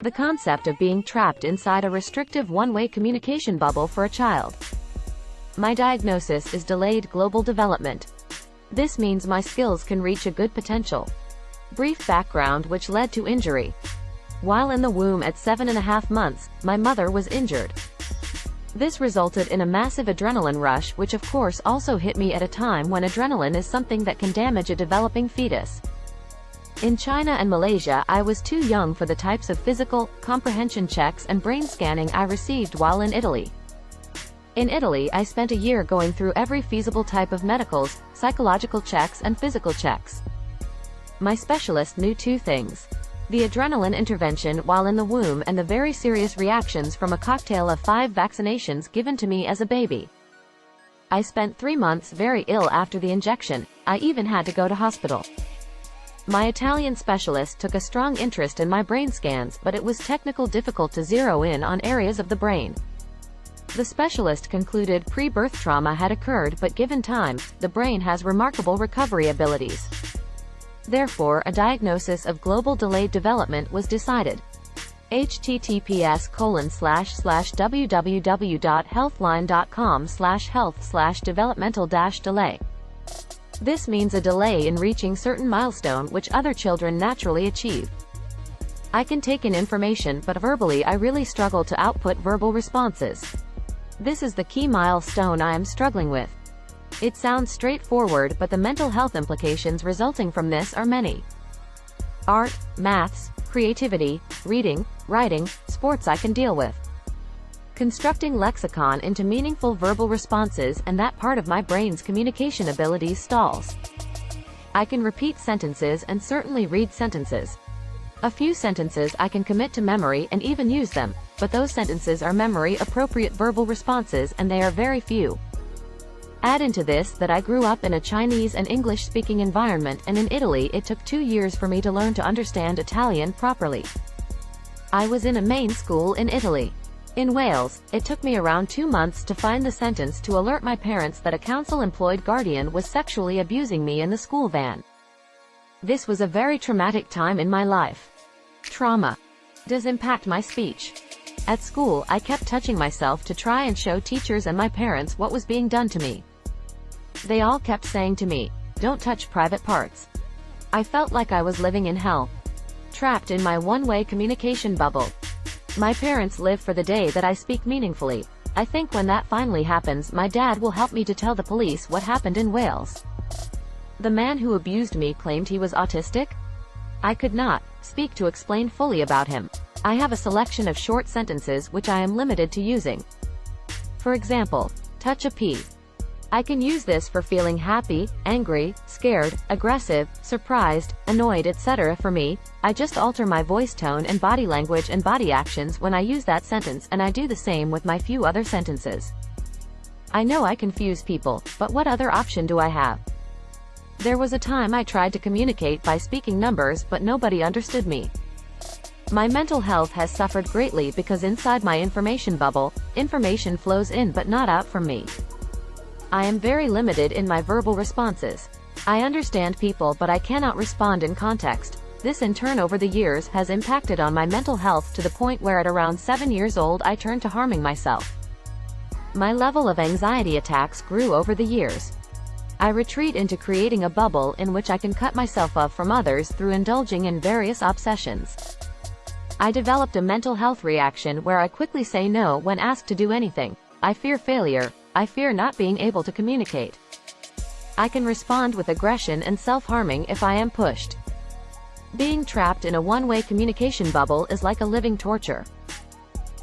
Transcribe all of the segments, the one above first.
The concept of being trapped inside a restrictive one-way communication bubble for a child. My diagnosis is delayed global development. This means my skills can reach a good potential. Brief background which led to injury. While in the womb at 7.5 months, my mother was injured. This resulted in a massive adrenaline rush, which of course also hit me at a time when adrenaline is something that can damage a developing fetus. In China and Malaysia, I was too young for the types of physical, comprehension checks and brain scanning I received while in Italy. In Italy, I spent a year going through every feasible type of medicals, psychological checks and physical checks. My specialist knew two things: the adrenaline intervention while in the womb and the very serious reactions from a cocktail of 5 vaccinations given to me as a baby. I spent 3 months very ill after the injection. I even had to go to hospital. My Italian specialist took a strong interest in my brain scans, but it was technically difficult to zero in on areas of the brain. The specialist concluded pre-birth trauma had occurred, but given time, the brain has remarkable recovery abilities. Therefore, a diagnosis of global delayed development was decided. https://www.healthline.com/health/developmental-delay. This means a delay in reaching certain milestone which other children naturally achieve. I can take in information, but verbally I really struggle to output verbal responses. This is the key milestone I am struggling with. It sounds straightforward, but the mental health implications resulting from this are many. Art, maths, creativity, reading, writing, sports I can deal with. Constructing lexicon into meaningful verbal responses, and that part of my brain's communication abilities stalls. I can repeat sentences and certainly read sentences. A few sentences I can commit to memory and even use them, but those sentences are memory-appropriate verbal responses, and they are very few. Add into this that I grew up in a Chinese and English-speaking environment, and in Italy it took 2 years for me to learn to understand Italian properly. I was in a main school in Italy. In Wales, it took me around 2 months to find the sentence to alert my parents that a council-employed guardian was sexually abusing me in the school van. This was a very traumatic time in my life. Trauma does impact my speech. At school, I kept touching myself to try and show teachers and my parents what was being done to me. They all kept saying to me, "Don't touch private parts." I felt like I was living in hell. Trapped in my one-way communication bubble. My parents live for the day that I speak meaningfully. I think when that finally happens, my dad will help me to tell the police what happened in Wales. The man who abused me claimed he was autistic. I could not speak to explain fully about him. I have a selection of short sentences which I am limited to using. For example, touch a pea. I can use this for feeling happy, angry, scared, aggressive, surprised, annoyed, etc. For me, I just alter my voice tone and body language and body actions when I use that sentence, and I do the same with my few other sentences. I know I confuse people, but what other option do I have? There was a time I tried to communicate by speaking numbers, but nobody understood me. My mental health has suffered greatly because inside my information bubble, information flows in but not out from me. I am very limited in my verbal responses. I understand people, but I cannot respond in context. This in turn over the years has impacted on my mental health to the point where at around 7 years old I turned to harming myself. My level of anxiety attacks grew over the years. I retreat into creating a bubble in which I can cut myself off from others through indulging in various obsessions. I developed a mental health reaction where I quickly say no when asked to do anything. I fear failure. I fear not being able to communicate. I can respond with aggression and self-harming if I am pushed. Being trapped in a one-way communication bubble is like a living torture.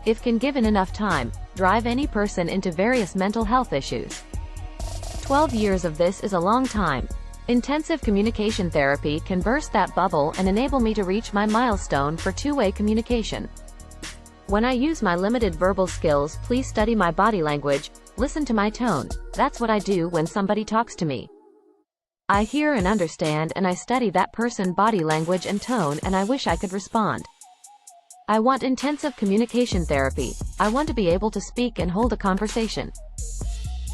If can given enough time, drive any person into various mental health issues. 12 years of this is a long time. Intensive communication therapy can burst that bubble and enable me to reach my milestone for two-way communication. When I use my limited verbal skills, please study my body language, listen to my tone. That's what I do when somebody talks to me. I hear and understand, and I study that person's body language and tone, and I wish I could respond. I want intensive communication therapy. I want to be able to speak and hold a conversation.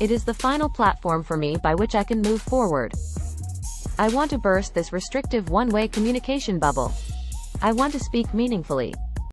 It is the final platform for me by which I can move forward. I want to burst this restrictive one-way communication bubble. I want to speak meaningfully.